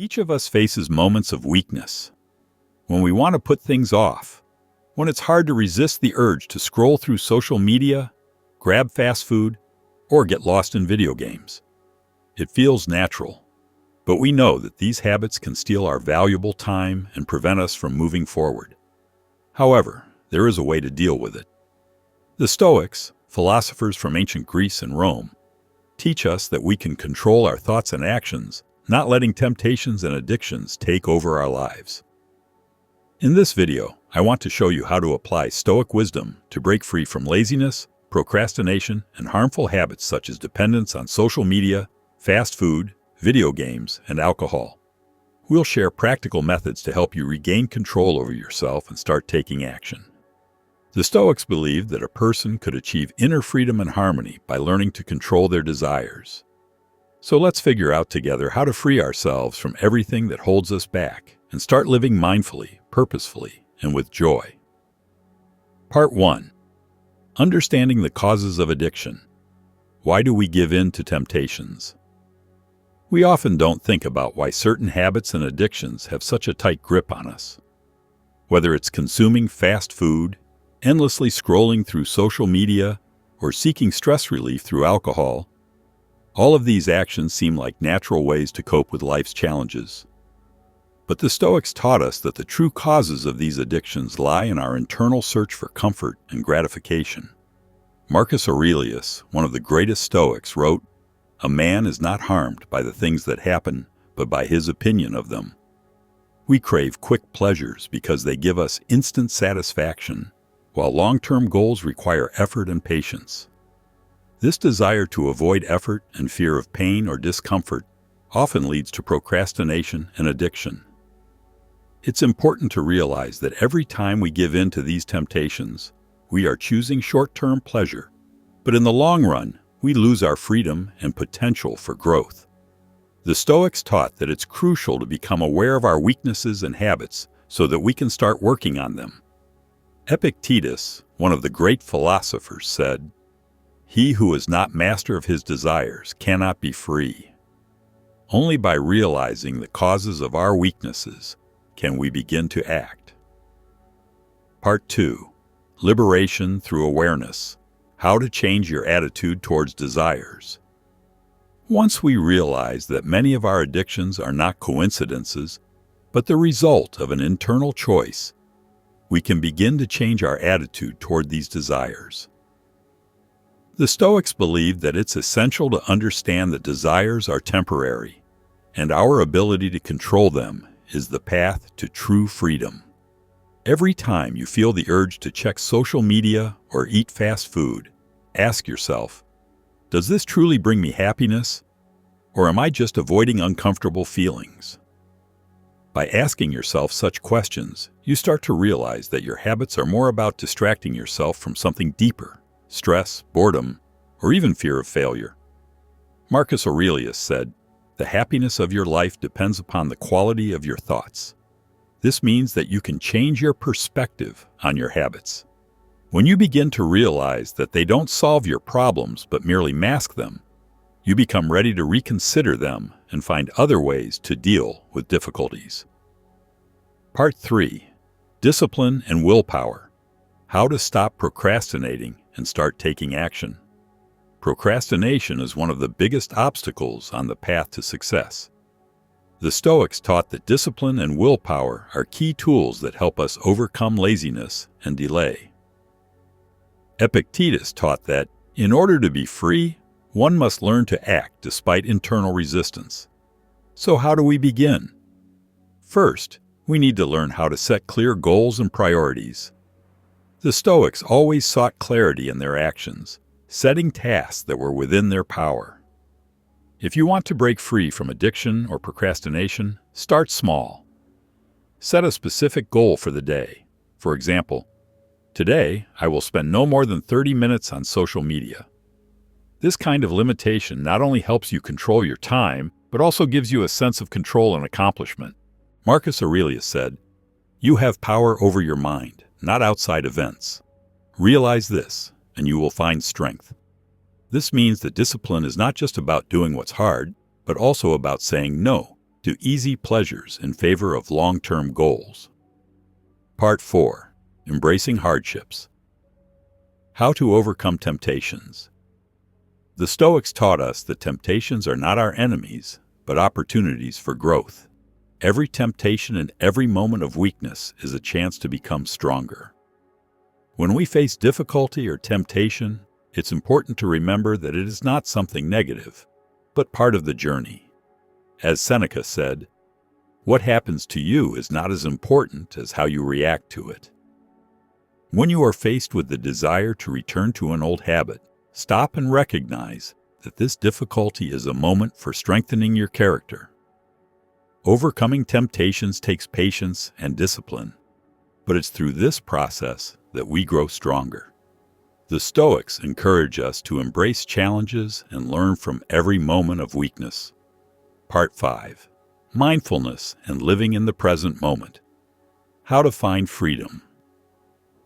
Each of us faces moments of weakness, when we want to put things off, when it's hard to resist the urge to scroll through social media, grab fast food, or get lost in video games. It feels natural, but we know that these habits can steal our valuable time and prevent us from moving forward. However, there is a way to deal with it. The Stoics, philosophers from ancient Greece and Rome, teach us that we can control our thoughts and actions, not letting temptations and addictions take over our lives. In this video, I want to show you how to apply Stoic wisdom to break free from laziness, procrastination, and harmful habits such as dependence on social media, fast food, video games, and alcohol. We'll share practical methods to help you regain control over yourself and start taking action. The Stoics believed that a person could achieve inner freedom and harmony by learning to control their desires. So let's figure out together how to free ourselves from everything that holds us back and start living mindfully, purposefully, and with joy. Part 1. Understanding the causes of addiction. Why do we give in to temptations? We often don't think about why certain habits and addictions have such a tight grip on us. Whether it's consuming fast food, endlessly scrolling through social media, or seeking stress relief through alcohol, all of these actions seem like natural ways to cope with life's challenges. But the Stoics taught us that the true causes of these addictions lie in our internal search for comfort and gratification. Marcus Aurelius, one of the greatest Stoics, wrote, "A man is not harmed by the things that happen, but by his opinion of them." We crave quick pleasures because they give us instant satisfaction, while long-term goals require effort and patience. This desire to avoid effort and fear of pain or discomfort often leads to procrastination and addiction. It's important to realize that every time we give in to these temptations, we are choosing short-term pleasure, but in the long run, we lose our freedom and potential for growth. The Stoics taught that it's crucial to become aware of our weaknesses and habits so that we can start working on them. Epictetus, one of the great philosophers, said, "He who is not master of his desires cannot be free." Only by realizing the causes of our weaknesses can we begin to act. Part 2. Liberation through awareness. How to change your attitude towards desires. Once we realize that many of our addictions are not coincidences, but the result of an internal choice, we can begin to change our attitude toward these desires. The Stoics believed that it's essential to understand that desires are temporary, and our ability to control them is the path to true freedom. Every time you feel the urge to check social media or eat fast food, ask yourself, does this truly bring me happiness, or am I just avoiding uncomfortable feelings? By asking yourself such questions, you start to realize that your habits are more about distracting yourself from something deeper: stress, boredom, or even fear of failure. Marcus Aurelius said, "The happiness of your life depends upon the quality of your thoughts." This means that you can change your perspective on your habits. When you begin to realize that they don't solve your problems but merely mask them, you become ready to reconsider them and find other ways to deal with difficulties. Part 3. Discipline and willpower. How to stop procrastinating and start taking action. Procrastination is one of the biggest obstacles on the path to success. The Stoics taught that discipline and willpower are key tools that help us overcome laziness and delay. Epictetus taught that, in order to be free, one must learn to act despite internal resistance. So how do we begin? First, we need to learn how to set clear goals and priorities. The Stoics always sought clarity in their actions, setting tasks that were within their power. If you want to break free from addiction or procrastination, start small. Set a specific goal for the day. For example, today I will spend no more than 30 minutes on social media. This kind of limitation not only helps you control your time, but also gives you a sense of control and accomplishment. Marcus Aurelius said, "You have power over your mind, not outside events. Realize this, and you will find strength." This means that discipline is not just about doing what's hard, but also about saying no to easy pleasures in favor of long-term goals. Part 4. Embracing hardships. How to overcome temptations. The Stoics taught us that temptations are not our enemies, but opportunities for growth. Every temptation and every moment of weakness is a chance to become stronger. When we face difficulty or temptation, it's important to remember that it is not something negative, but part of the journey. As Seneca said, "What happens to you is not as important as how you react to it." When you are faced with the desire to return to an old habit, stop and recognize that this difficulty is a moment for strengthening your character. Overcoming temptations takes patience and discipline, but it's through this process that we grow stronger. The Stoics encourage us to embrace challenges and learn from every moment of weakness. Part 5. Mindfulness and living in the present moment. How to find freedom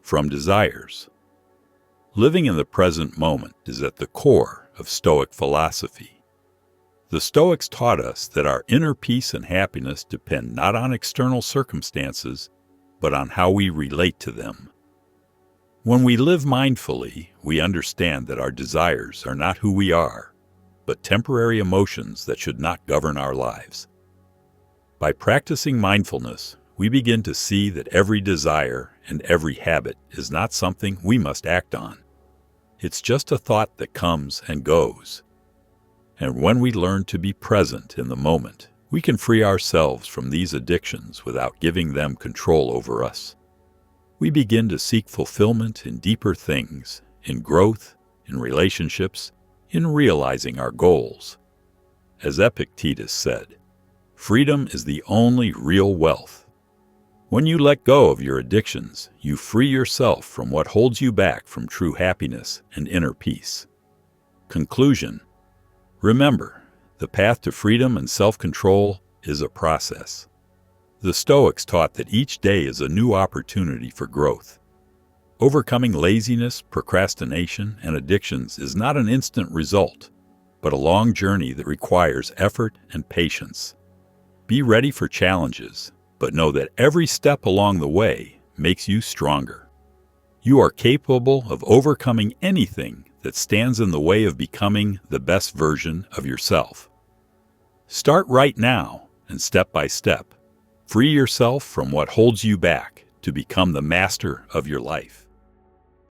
from desires. Living in the present moment is at the core of Stoic philosophy. The Stoics taught us that our inner peace and happiness depend not on external circumstances, but on how we relate to them. When we live mindfully, we understand that our desires are not who we are, but temporary emotions that should not govern our lives. By practicing mindfulness, we begin to see that every desire and every habit is not something we must act on. It's just a thought that comes and goes. And when we learn to be present in the moment, we can free ourselves from these addictions without giving them control over us. We begin to seek fulfillment in deeper things, in growth, in relationships, in realizing our goals. As Epictetus said, "Freedom is the only real wealth." When you let go of your addictions, you free yourself from what holds you back from true happiness and inner peace. Conclusion. Remember, the path to freedom and self-control is a process. The Stoics taught that each day is a new opportunity for growth. Overcoming laziness, procrastination, and addictions is not an instant result, but a long journey that requires effort and patience. Be ready for challenges, but know that every step along the way makes you stronger. You are capable of overcoming anything that stands in the way of becoming the best version of yourself. Start right now, and step by step, free yourself from what holds you back to become the master of your life.